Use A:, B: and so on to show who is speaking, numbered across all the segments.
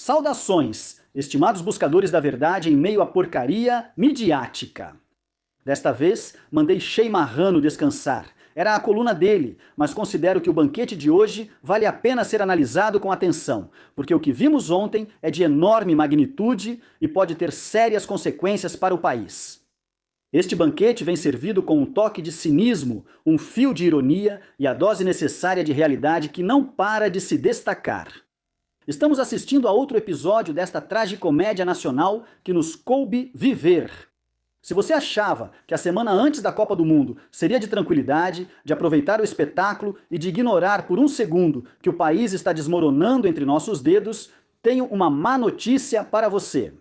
A: Saudações, estimados buscadores da verdade em meio à porcaria midiática. Desta vez, mandei Shea Marrano descansar. Era a coluna dele, mas considero que o banquete de hoje vale a pena ser analisado com atenção, porque o que vimos ontem é de enorme magnitude e pode ter sérias consequências para o país. Este banquete vem servido com um toque de cinismo, um fio de ironia e a dose necessária de realidade que não para de se destacar. Estamos assistindo a outro episódio desta tragicomédia nacional que nos coube viver. Se você achava que a semana antes da Copa do Mundo seria de tranquilidade, de aproveitar o espetáculo e de ignorar por um segundo que o país está desmoronando entre nossos dedos, tenho uma má notícia para você.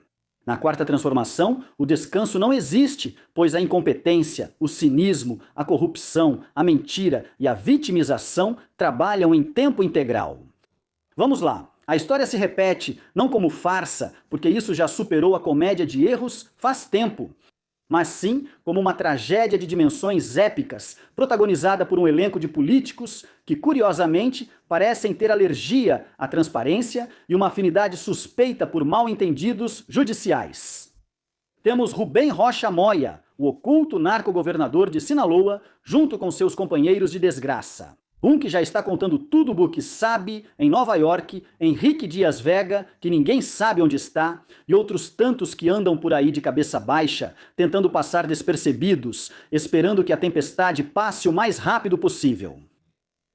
A: Na Quarta Transformação, o descanso não existe, pois a incompetência, o cinismo, a corrupção, a mentira e a vitimização trabalham em tempo integral. Vamos lá. A história se repete, não como farsa, porque isso já superou a comédia de erros faz tempo, mas sim como uma tragédia de dimensões épicas, protagonizada por um elenco de políticos que, curiosamente, parecem ter alergia à transparência e uma afinidade suspeita por mal-entendidos judiciais. Temos Rubem Rocha Moya, o oculto narcogovernador de Sinaloa, junto com seus companheiros de desgraça. Um que já está contando tudo o que sabe em Nova York, Henrique Dias Vega, que ninguém sabe onde está, e outros tantos que andam por aí de cabeça baixa, tentando passar despercebidos, esperando que a tempestade passe o mais rápido possível.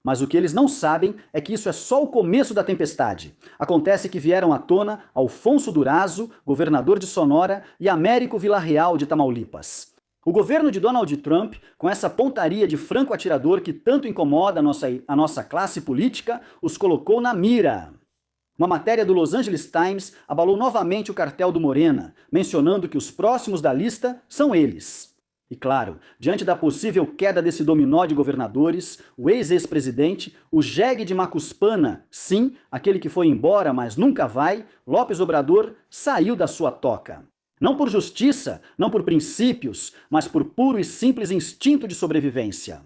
A: Mas o que eles não sabem é que isso é só o começo da tempestade. Acontece que vieram à tona Alfonso Durazo, governador de Sonora, e Américo Villarreal de Tamaulipas. O governo de Donald Trump, com essa pontaria de franco atirador que tanto incomoda a nossa classe política, os colocou na mira. Uma matéria do Los Angeles Times abalou novamente o cartel do Morena, mencionando que os próximos da lista são eles. E claro, diante da possível queda desse dominó de governadores, o ex-presidente, o jegue de Macuspana, sim, aquele que foi embora, mas nunca vai, López Obrador, saiu da sua toca. Não por justiça, não por princípios, mas por puro e simples instinto de sobrevivência.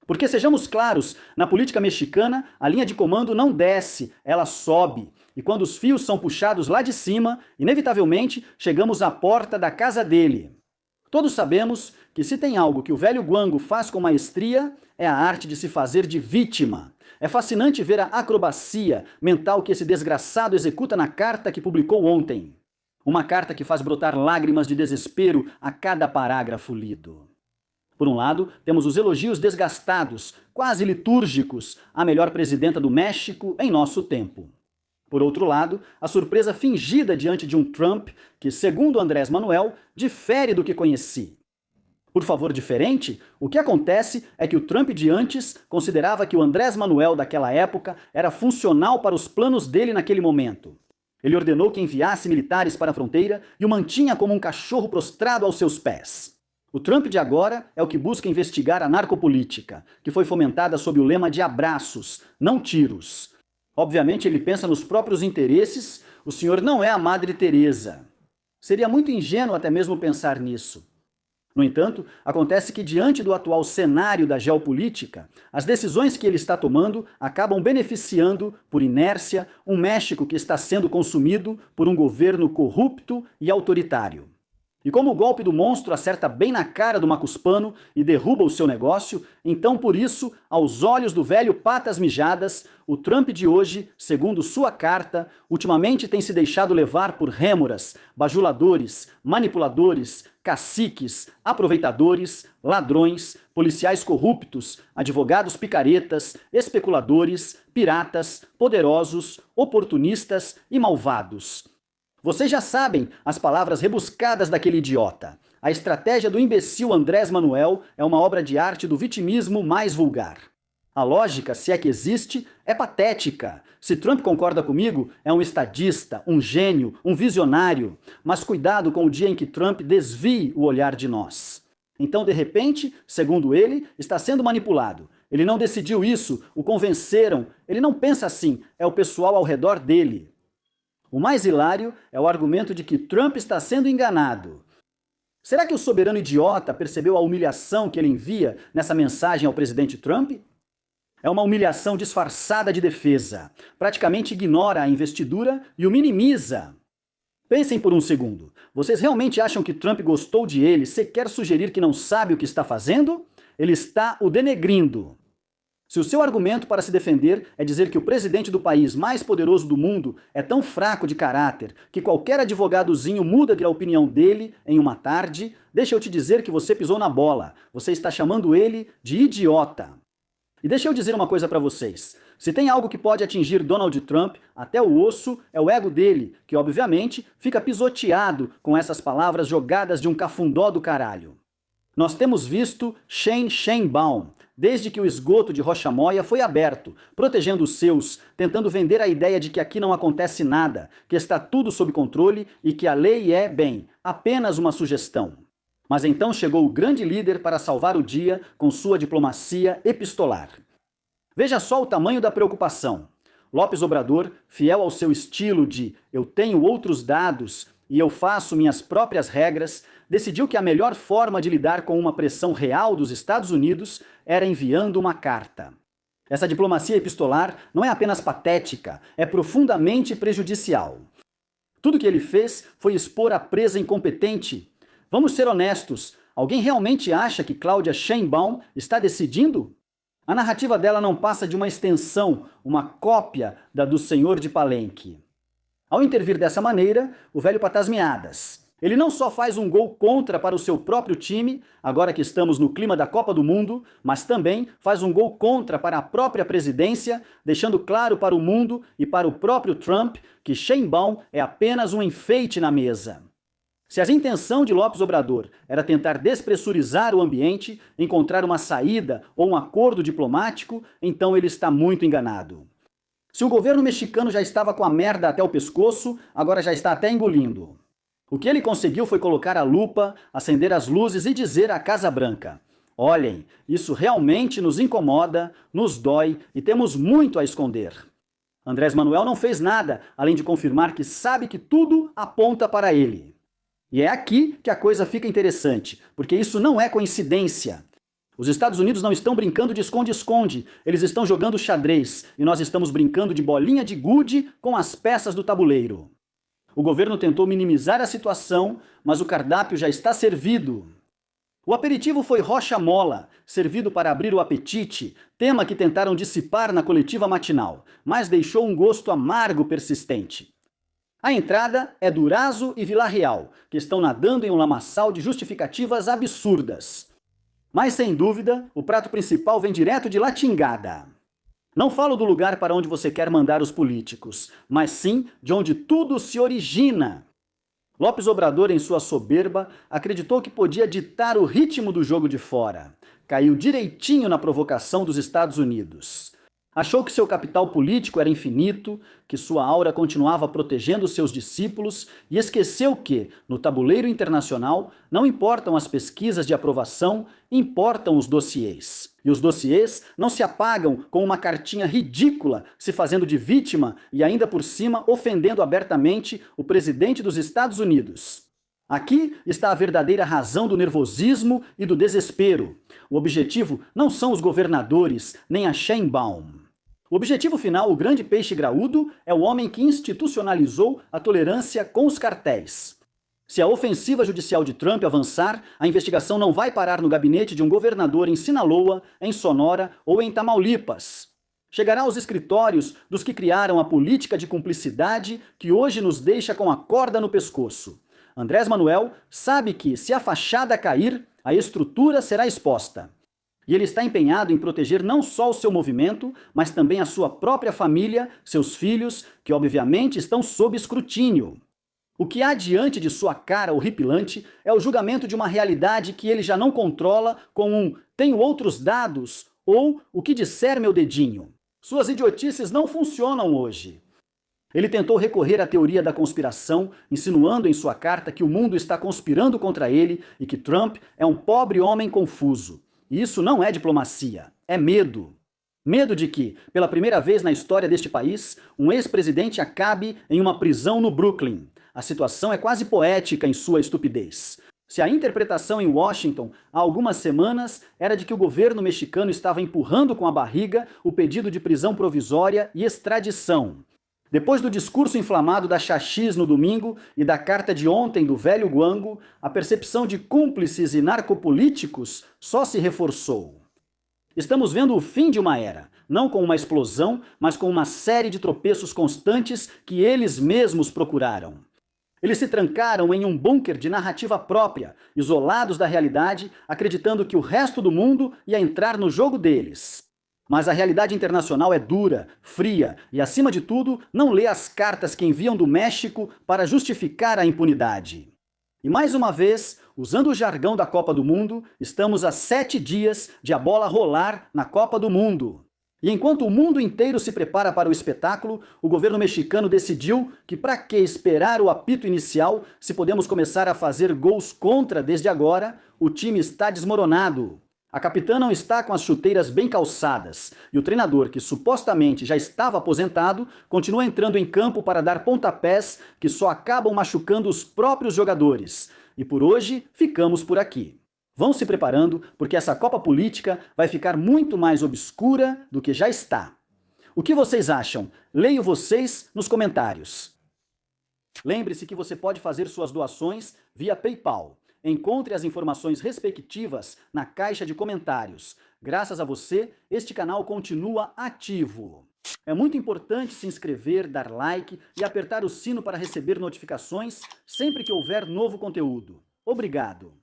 A: Porque, sejamos claros, na política mexicana, a linha de comando não desce, ela sobe. E quando os fios são puxados lá de cima, inevitavelmente chegamos à porta da casa dele. Todos sabemos que se tem algo que o velho Guango faz com maestria, é a arte de se fazer de vítima. É fascinante ver a acrobacia mental que esse desgraçado executa na carta que publicou ontem. Uma carta que faz brotar lágrimas de desespero a cada parágrafo lido. Por um lado, temos os elogios desgastados, quase litúrgicos, à melhor presidenta do México em nosso tempo. Por outro lado, a surpresa fingida diante de um Trump que, segundo Andrés Manuel, difere do que conheci. Por favor, diferente? O que acontece é que o Trump de antes considerava que o Andrés Manuel daquela época era funcional para os planos dele naquele momento. Ele ordenou que enviasse militares para a fronteira e o mantinha como um cachorro prostrado aos seus pés. O Trump de agora é o que busca investigar a narcopolítica, que foi fomentada sob o lema de abraços, não tiros. Obviamente ele pensa nos próprios interesses, o senhor não é a Madre Teresa. Seria muito ingênuo até mesmo pensar nisso. No entanto, acontece que diante do atual cenário da geopolítica, as decisões que ele está tomando acabam beneficiando, por inércia, um México que está sendo consumido por um governo corrupto e autoritário. E como o golpe do monstro acerta bem na cara do Macuspano e derruba o seu negócio, então por isso, aos olhos do velho Patas Mijadas, o Trump de hoje, segundo sua carta, ultimamente tem se deixado levar por rêmoras, bajuladores, manipuladores, caciques, aproveitadores, ladrões, policiais corruptos, advogados picaretas, especuladores, piratas, poderosos, oportunistas e malvados. Vocês já sabem as palavras rebuscadas daquele idiota. A estratégia do imbecil Andrés Manuel é uma obra de arte do vitimismo mais vulgar. A lógica, se é que existe, é patética. Se Trump concorda comigo, é um estadista, um gênio, um visionário. Mas cuidado com o dia em que Trump desvie o olhar de nós. Então, de repente, segundo ele, está sendo manipulado. Ele não decidiu isso, o convenceram. Ele não pensa assim, é o pessoal ao redor dele. O mais hilário é o argumento de que Trump está sendo enganado. Será que o soberano idiota percebeu a humilhação que ele envia nessa mensagem ao presidente Trump? É uma humilhação disfarçada de defesa. Praticamente ignora a investidura e o minimiza. Pensem por um segundo. Vocês realmente acham que Trump gostou de ele sequer sugerir que não sabe o que está fazendo? Ele está o denegrindo. Se o seu argumento para se defender é dizer que o presidente do país mais poderoso do mundo é tão fraco de caráter que qualquer advogadozinho muda de opinião dele em uma tarde, deixa eu te dizer que você pisou na bola. Você está chamando ele de idiota. E deixa eu dizer uma coisa para vocês. Se tem algo que pode atingir Donald Trump até o osso, é o ego dele, que obviamente fica pisoteado com essas palavras jogadas de um cafundó do caralho. Nós temos visto Shane Sheinbaum, desde que o esgoto de Rocha Moia foi aberto, protegendo os seus, tentando vender a ideia de que aqui não acontece nada, que está tudo sob controle e que a lei é, bem, apenas uma sugestão. Mas então chegou o grande líder para salvar o dia com sua diplomacia epistolar. Veja só o tamanho da preocupação. Lopes Obrador, fiel ao seu estilo de eu tenho outros dados e eu faço minhas próprias regras, decidiu que a melhor forma de lidar com uma pressão real dos Estados Unidos era enviando uma carta. Essa diplomacia epistolar não é apenas patética, é profundamente prejudicial. Tudo que ele fez foi expor a presa incompetente. Vamos ser honestos, alguém realmente acha que Cláudia Sheinbaum está decidindo? A narrativa dela não passa de uma extensão, uma cópia da do Senhor de Palenque. Ao intervir dessa maneira, o velho patasmeadas. Ele não só faz um gol contra para o seu próprio time, agora que estamos no clima da Copa do Mundo, mas também faz um gol contra para a própria presidência, deixando claro para o mundo e para o próprio Trump que Sheinbaum é apenas um enfeite na mesa. Se a intenção de Lopes Obrador era tentar despressurizar o ambiente, encontrar uma saída ou um acordo diplomático, então ele está muito enganado. Se o governo mexicano já estava com a merda até o pescoço, agora já está até engolindo. O que ele conseguiu foi colocar a lupa, acender as luzes e dizer à Casa Branca: olhem, isso realmente nos incomoda, nos dói e temos muito a esconder. Andrés Manuel não fez nada, além de confirmar que sabe que tudo aponta para ele. E é aqui que a coisa fica interessante, porque isso não é coincidência. Os Estados Unidos não estão brincando de esconde-esconde, eles estão jogando xadrez, e nós estamos brincando de bolinha de gude com as peças do tabuleiro. O governo tentou minimizar a situação, mas o cardápio já está servido. O aperitivo foi rocha mola, servido para abrir o apetite, tema que tentaram dissipar na coletiva matinal, mas deixou um gosto amargo persistente. A entrada é Durazo e Vila Real, que estão nadando em um lamaçal de justificativas absurdas. Mas, sem dúvida, o prato principal vem direto de Latingada. Não falo do lugar para onde você quer mandar os políticos, mas sim de onde tudo se origina. Lopes Obrador, em sua soberba, acreditou que podia ditar o ritmo do jogo de fora. Caiu direitinho na provocação dos Estados Unidos. Achou que seu capital político era infinito, que sua aura continuava protegendo seus discípulos e esqueceu que, no tabuleiro internacional, não importam as pesquisas de aprovação, importam os dossiês. E os dossiês não se apagam com uma cartinha ridícula, se fazendo de vítima e ainda por cima ofendendo abertamente o presidente dos Estados Unidos. Aqui está a verdadeira razão do nervosismo e do desespero. O objetivo não são os governadores, nem a Sheinbaum. O objetivo final, o grande peixe graúdo, é o homem que institucionalizou a tolerância com os cartéis. Se a ofensiva judicial de Trump avançar, a investigação não vai parar no gabinete de um governador em Sinaloa, em Sonora ou em Tamaulipas. Chegará aos escritórios dos que criaram a política de cumplicidade que hoje nos deixa com a corda no pescoço. Andrés Manuel sabe que, se a fachada cair, a estrutura será exposta. E ele está empenhado em proteger não só o seu movimento, mas também a sua própria família, seus filhos, que obviamente estão sob escrutínio. O que há diante de sua cara horripilante é o julgamento de uma realidade que ele já não controla com um "tenho outros dados" ou "o que disser meu dedinho". Suas idiotices não funcionam hoje. Ele tentou recorrer à teoria da conspiração, insinuando em sua carta que o mundo está conspirando contra ele e que Trump é um pobre homem confuso. E isso não é diplomacia, é medo. Medo de que, pela primeira vez na história deste país, um ex-presidente acabe em uma prisão no Brooklyn. A situação é quase poética em sua estupidez. Se a interpretação em Washington há algumas semanas era de que o governo mexicano estava empurrando com a barriga o pedido de prisão provisória e extradição. Depois do discurso inflamado da Xaxis no domingo e da carta de ontem do velho Guango, a percepção de cúmplices e narcopolíticos só se reforçou. Estamos vendo o fim de uma era, não com uma explosão, mas com uma série de tropeços constantes que eles mesmos procuraram. Eles se trancaram em um bunker de narrativa própria, isolados da realidade, acreditando que o resto do mundo ia entrar no jogo deles. Mas a realidade internacional é dura, fria e, acima de tudo, não lê as cartas que enviam do México para justificar a impunidade. E mais uma vez, usando o jargão da Copa do Mundo, estamos a 7 dias de a bola rolar na Copa do Mundo. E enquanto o mundo inteiro se prepara para o espetáculo, o governo mexicano decidiu que para que esperar o apito inicial, se podemos começar a fazer gols contra desde agora, o time está desmoronado. A capitã não está com as chuteiras bem calçadas, e o treinador, que supostamente já estava aposentado, continua entrando em campo para dar pontapés que só acabam machucando os próprios jogadores. E por hoje, ficamos por aqui. Vão se preparando, porque essa Copa Política vai ficar muito mais obscura do que já está. O que vocês acham? Leio vocês nos comentários. Lembre-se que você pode fazer suas doações via PayPal. Encontre as informações respectivas na caixa de comentários. Graças a você, este canal continua ativo. É muito importante se inscrever, dar like e apertar o sino para receber notificações sempre que houver novo conteúdo. Obrigado!